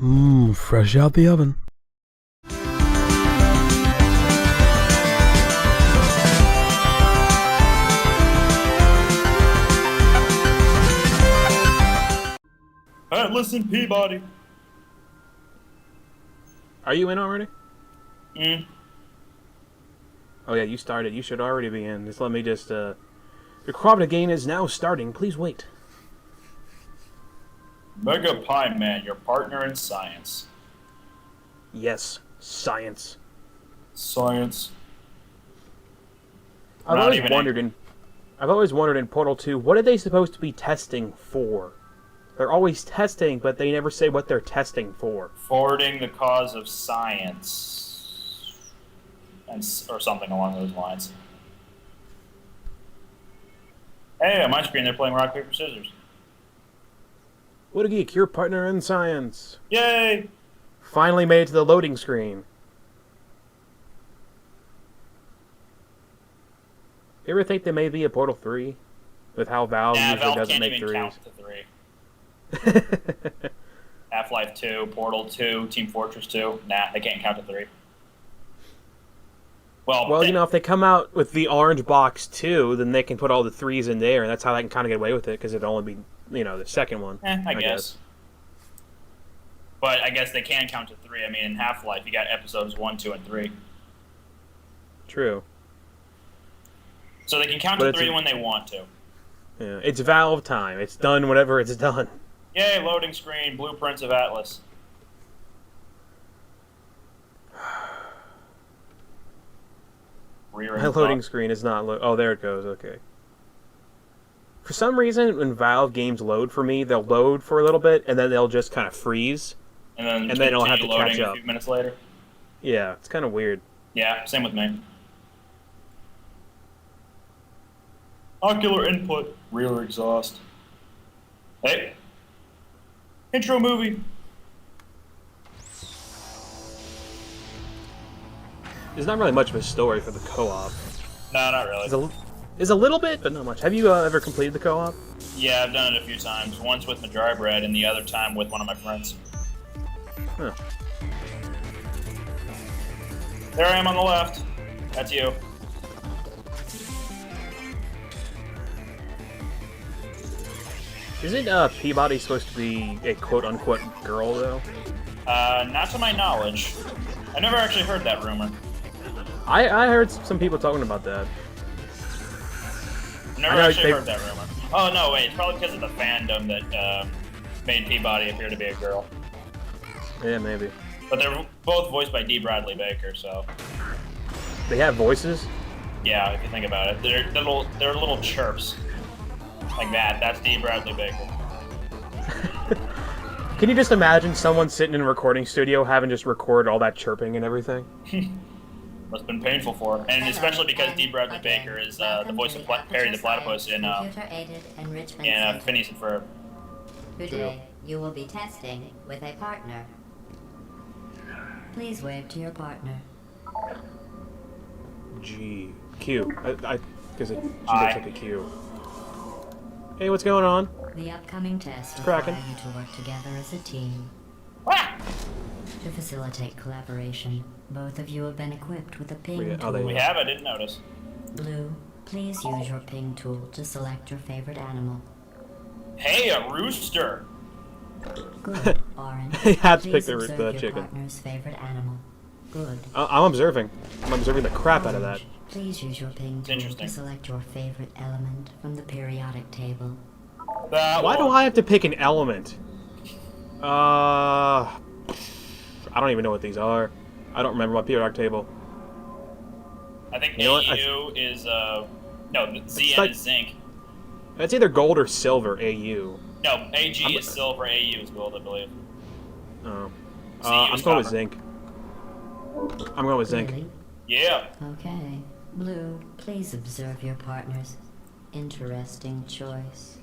Fresh out the oven. Alright, listen, Peabody. Are you in already? Oh yeah, you started. You should already be in. Just let me just, Your Quabbin game is now starting. Please wait. Mega Pie Man, your partner in science. Yes, science. Science. I've always wondered in Portal 2, what are they supposed to be testing for? They're always testing, but they never say what they're testing for. Forwarding the cause of science. Or something along those lines. Hey, on my screen they're playing rock, paper, scissors. Whattageek, your partner in science. Yay! Finally made it to the loading screen. You ever think there may be a Portal 3? With how Valve usually doesn't make 3s? Valve can't even count to 3. Half-Life 2, Portal 2, Team Fortress 2. Nah, they can't count to 3. Well, you know, if they come out with the orange box too, then they can put all the 3s in there, and that's how they can kind of get away with it, because it'd only be, you know, the second one. I guess. But I guess they can count to 3. I mean, in Half-Life, you got episodes 1, 2, and 3. True. So they can count to 3 when they want to. Yeah, it's Valve time. It's done whenever it's done. Yay, loading screen, blueprints of Atlas. My loading screen is not oh, there it goes, okay. For some reason, when Valve games load for me, they'll load for a little bit, and then they'll just kind of freeze. And then I'll have to catch up. A few minutes later. Yeah, it's kind of weird. Yeah, same with me. Ocular input, rear exhaust. Hey. Intro movie. There's not really much of a story for the co-op. No, not really. There's a little bit, but not much. Have you ever completed the co-op? Yeah, I've done it a few times. Once with Madry Bread, and the other time with one of my friends. Huh. There I am on the left. That's you. Isn't Peabody supposed to be a quote-unquote girl, though? Not to my knowledge. I never actually heard that rumor. I heard some people talking about that. Never actually heard that rumor. Oh, no, wait. It's probably because of the fandom that made Peabody appear to be a girl. Yeah, maybe. But they're both voiced by D. Bradley Baker, so... They have voices? Yeah, if you think about it. They're little chirps. Like that. That's D. Bradley Baker. Can you just imagine someone sitting in a recording studio having just recorded all that chirping and everything? Must have been painful for her. And especially because D. Bradley Baker is the voice of Perry the Platypus in Phineas and Ferb. Today, you will be testing with a partner. Please wave to your partner. G. Q. I guess she looks like a Q. Hey, what's going on? The upcoming test will cracking. require you to work together as a team. Ah! To facilitate collaboration, both of you have been equipped with a ping tool. We have? I didn't notice. Blue, please use your ping tool to select your favorite animal. Hey, a rooster! Good. Orange, He had to pick please the observe your chicken. partner's favorite animal. Good. I'm observing. I'm observing the crap out of that. Orange, please use your ping tool to select your favorite element from the periodic table. Why do I have to pick an element? I don't even know what these are. I don't remember my periodic table. I think AU is, no, ZN is zinc. It's either gold or silver, AU. No, AG is silver, AU is gold, I believe. Oh. I'm going with zinc. I'm going with zinc. Really? Yeah. Okay. Blue, please observe your partner's interesting choice.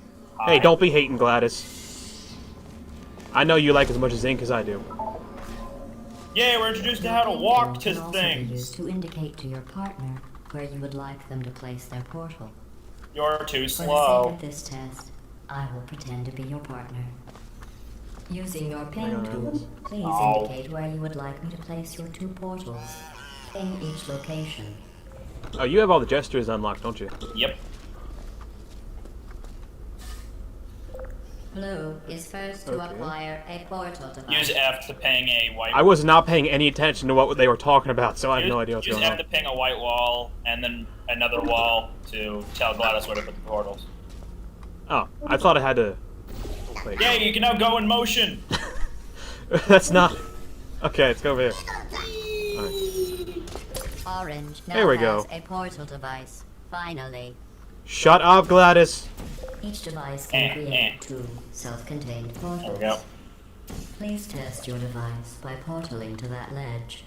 Hey, don't be hating, Gladys. I know you like as much zinc as I do. Yeah, we're introduced to how to walk to also things. be used to indicate to your partner where you would like them to place their portal. You're too For the sake slow. of this test, I will pretend to be your partner. Using your ping tool, please indicate where you would like me to place your 2 portals. Ping each location. Oh, you have all the gestures unlocked, don't you? Yep. Blue is first to acquire a portal device. Use F to ping a white. I was not paying any attention to what they were talking about, so I have no idea what's going Use on. F to ping a white wall, and then another wall to tell GLaDOS where to put the portals. Oh, I thought I had to... Wait. Yeah, you can now go in motion! That's not... Okay, let's go over here. Alright. Orange now There we has go. a portal device. Finally. Shut up, GLaDOS! Each device can create 2 self-contained portals. There we go. Please test your device by portaling to that ledge.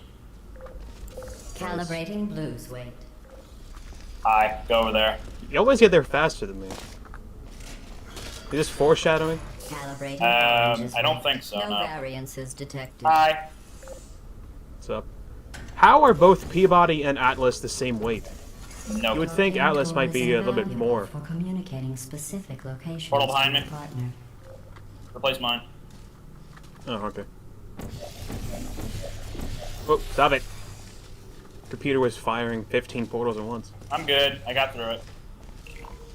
Calibrating Blue's weight. Hi, go over there. You always get there faster than me. You're just foreshadowing? Calibrating Orange's I don't weight. think so, no. variances detected. Hi. What's up? How are both Peabody and Atlas the same weight? Nope. You would think Atlas might be a little bit more. For communicating specific locations Portal behind to me. your partner. Replace mine. Oh, okay. Oh, stop it. Computer was firing 15 portals at once. I'm good. I got through it.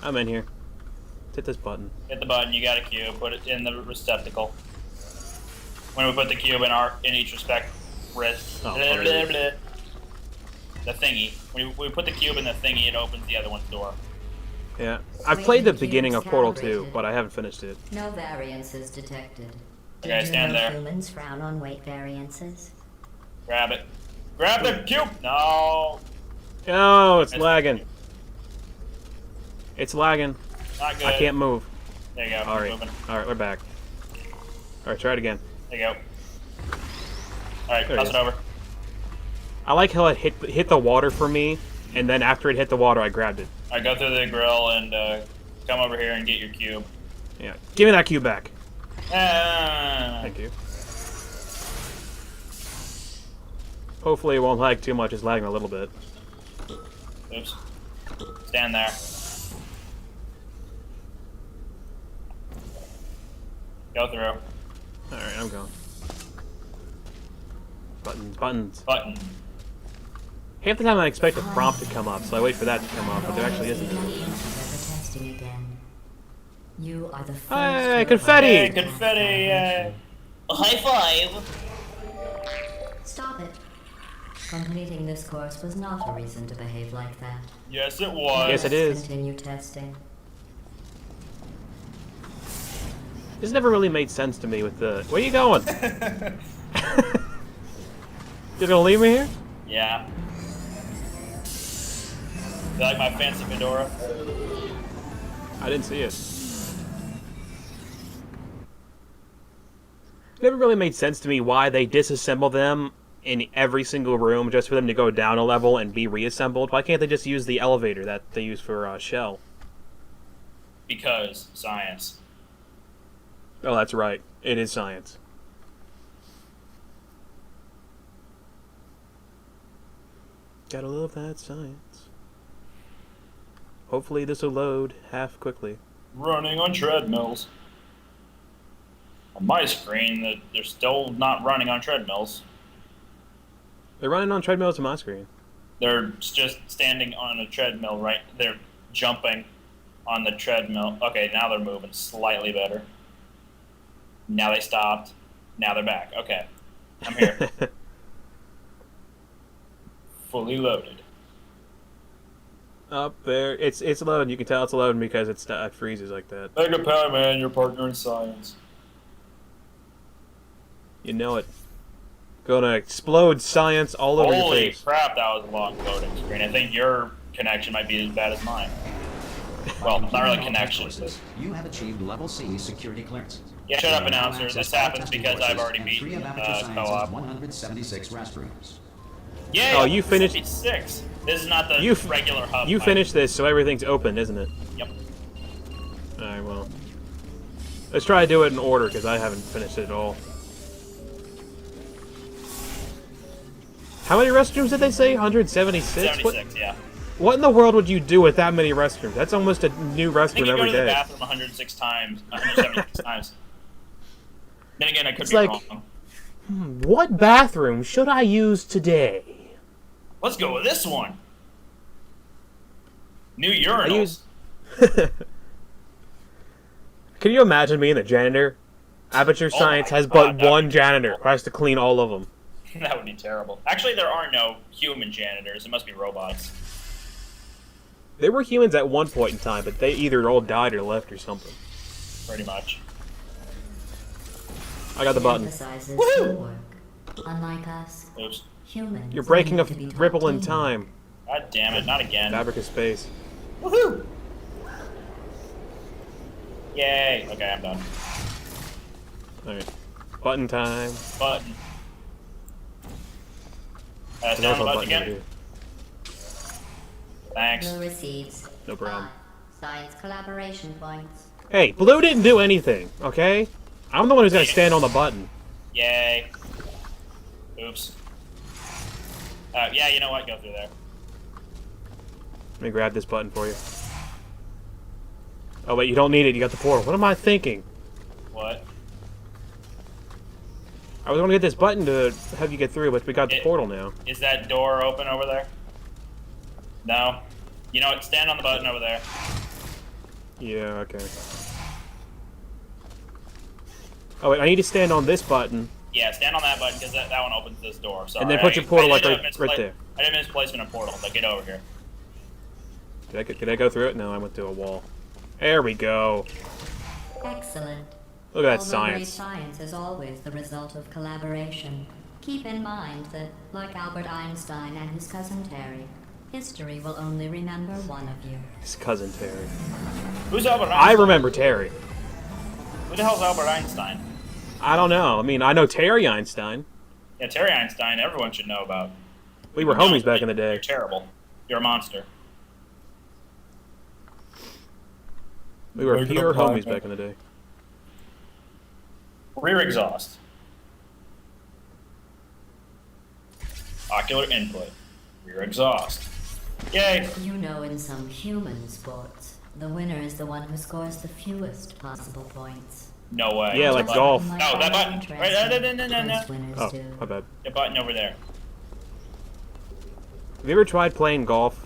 I'm in here. Hit this button. Hit the button, you got a cube, put it in the receptacle. When we put the cube in each respect wrist. Oh, blah, okay. blah, blah. The thingy. When we put the cube in the thingy, it opens the other one's door. Yeah. I've played the beginning of Portal 2, but I haven't finished it. No variances detected. Okay, Did stand you know there. humans frown on weight variances? Grab it. Grab the cube! No! Oh, it's lagging. It's lagging. Not good. I can't move. There you go. All right. Moving. All right, we're back. All right, try it again. There you go. Alright, There it toss is. it over. I like how it hit the water for me, and then after it hit the water, I grabbed it. Alright, go through the grill and come over here and get your cube. Yeah. Give me that cube back. Ah. Thank you. Hopefully it won't lag too much. It's lagging a little bit. Oops. Stand there. Go through. Alright, I'm going. Buttons, buttons. Button. Half the time I expect a prompt to come up, so I wait for that to come up, but there actually isn't. Testing again. You are the first Hey, to confetti! Hey, confetti! Yay. A high five! Stop it. Completing this course was not a reason to behave like that. Yes, it was. Yes, it Let's is. Continue testing. This never really made sense to me with the... Where are you going? You're gonna leave me here? Yeah. You like my fancy fedora? I didn't see it. It never really made sense to me why they disassemble them in every single room just for them to go down a level and be reassembled. Why can't they just use the elevator that they use for Shell? Because science. Oh, that's right. It is science. Gotta love that science. Hopefully this will load half quickly. Running on treadmills. On my screen, they're still not running on treadmills. They're running on treadmills on my screen. They're just standing on a treadmill, right? They're jumping on the treadmill. Okay, now they're moving slightly better. Now they stopped. Now they're back. Okay. I'm here. Fully loaded. Up there. It's loading. You can tell it's loading because it freezes like that. megapieman, your partner in science. You know it. Gonna explode science all over your Holy face. crap, that was a long loading screen. I think your connection might be as bad as mine. Well, not really connection. But... You have achieved level C security clearance. Yeah, shut up, announcer. This happens because I've already Three beaten of Aperture Science's co-op. 176 restrooms. Yeah, Oh, you finished- It's 6. This is not the regular hub. You finished this, so everything's open, isn't it? Yep. Alright, well. Let's try to do it in order, because I haven't finished it at all. How many restrooms did they say? 176? 76, yeah. What in the world would you do with that many restrooms? That's almost a new I think restroom you go every to the day. bathroom 106 times. 176 times. Then again, I could It's be like- wrong. What bathroom should I use today? Let's go with this one. New I urinals. use. Can you imagine being the janitor? Aperture Oh Science my has God, but one janitor who has to clean all of them. That would be terrible. Actually, there are no human janitors. It must be robots. There were humans at one point in time, but they either all died or left or something. Pretty much. I got the button. Emphasizes Woohoo! teamwork. Unlike us, Oops. humans You're breaking a need to be taught ripple in teamwork. time. God damn it, not again. Fabric of space. Woohoo! Yay. Okay, I'm done. Alright. Button time. Button. There's Down the also a button button over again. here. Thanks. Blue receives No problem. 5 science collaboration points. Hey, Blue didn't do anything, okay? I'm the one who's gonna stand on the button. Yay. Oops. Yeah, you know what? Go through there. Let me grab this button for you. Oh wait, you don't need it, you got the portal. What am I thinking? What? I was gonna get this button to have you get through, but we got the portal now. Is that door open over there? No? You know what? Stand on the button over there. Yeah, okay. Oh wait, I need to stand on this button. Yeah, stand on that button because that one opens this door. Sorry. And then put your portal, like, did right there. I didn't misplace in a portal, but get over here. Did I go through it? No, I went through a wall. There we go. Excellent. Look at that Although great science. science is always the result of collaboration, keep in mind that, like Albert Einstein and his cousin Terry, history will only remember one of you. His cousin Terry. Who's Albert I Einstein? remember Terry. Who the hell's Albert Einstein? I don't know. I mean, I know Terry Einstein. Yeah, Terry Einstein, everyone should know about. We were homies back in the day. You're terrible. You're a monster. We were Break it pure up, homies man. back in the day. Rear exhaust. Ocular input. Rear exhaust. Yay! You know, in some human sports, the winner is the one who scores the fewest possible points. No way. Yeah, like Button. golf. No, that button. Right, no. Most winners Oh, do. my bad. The button over there. Have you ever tried playing golf?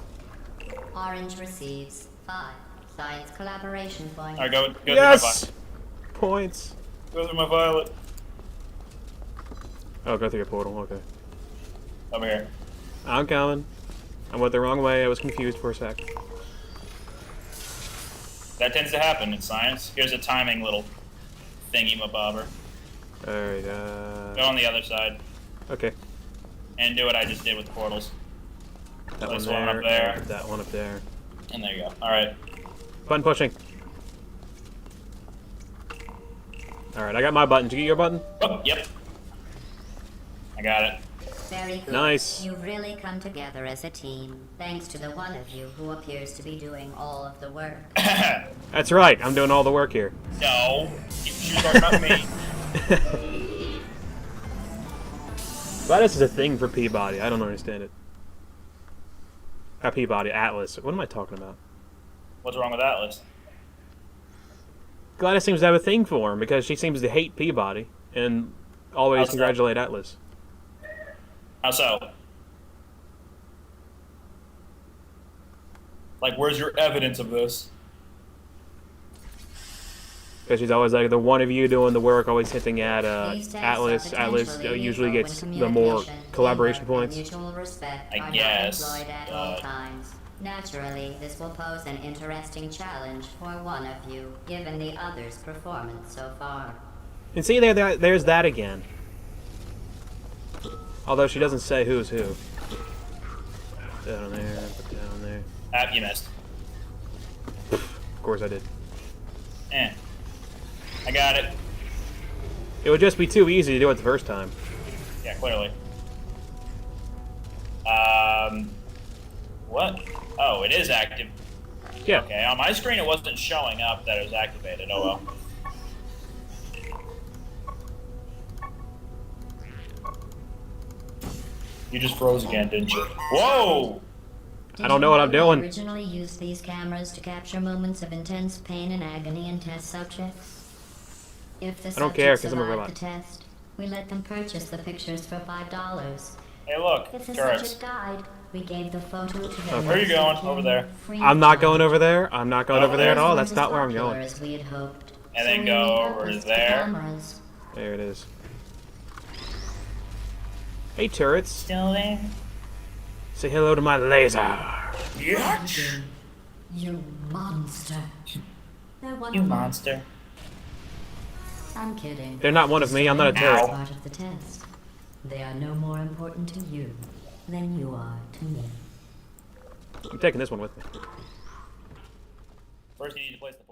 Orange receives 5 science collaboration points. Alright, go through Yes! Points. my Go through my violet. Oh, go through your portal. Okay. Over here. I'm coming. I went the wrong way. I was confused for a sec. That tends to happen in science. Here's a timing little thingy-mabobber. Alright, Go on the other side. okay. And do what I just did with the portals. That Place one one there, up there. and that one up there. And there you go. Alright. Button pushing. Alright, I got my button. Did you get your button? Oh, yep. I got it. Very good. Nice. You've really come together as a team, thanks to the one of you who appears to be doing all of the work. That's right. I'm doing all the work here. No. You should talk about me. Gladys is a thing for Peabody. I don't understand it. Not Peabody, Atlas. What am I talking about? What's wrong with Atlas? Gladys seems to have a thing for him because she seems to hate Peabody and always How's that? congratulate Atlas. How so? Like, where's your evidence of this? Because she's always like, the one of you doing the work, always hinting at These tests Atlas. are Atlas potentially usually neutral gets when the more communication, collaboration teamwork, and points. mutual respect I are not guess, employed at all times. Naturally, this will pose an interesting challenge for one of you, given the other's performance so far. And see, there's that again. Although she doesn't say who's who. Down there, put down there. Ah, you missed. Of course I did. Eh. I got it. It would just be too easy to do it the first time. Yeah, clearly. What? Oh, it is active. Yeah. Okay, on my screen it wasn't showing up that it was activated. Oh well. You just froze again, didn't you? Whoa! I don't know what I'm Did you doing. originally use these cameras to capture moments of intense pain and agony in test subjects? If the I don't care, subjects 'cause I'm a survive robot. the test, we let them purchase the pictures for $5. Hey, look, If the turrets. subject died, we gave the photo to their Okay. Where are you next going? of Over kin, there. free I'm of not going charge. over there. I'm not going Oh, over there at all. Those That's not where I'm weren't as going. popular as we had hoped, And so then we go over repurposed the there. cameras. There it is. Hey, turrets. Still there? Say hello to my laser. Yeah. You monster. They're one You of me. monster. I'm kidding. They're not one of me. I'm not a Destroying turret. is part of the test. They are no more important to you than you are to me. I'm taking this one with me. First, you need to place the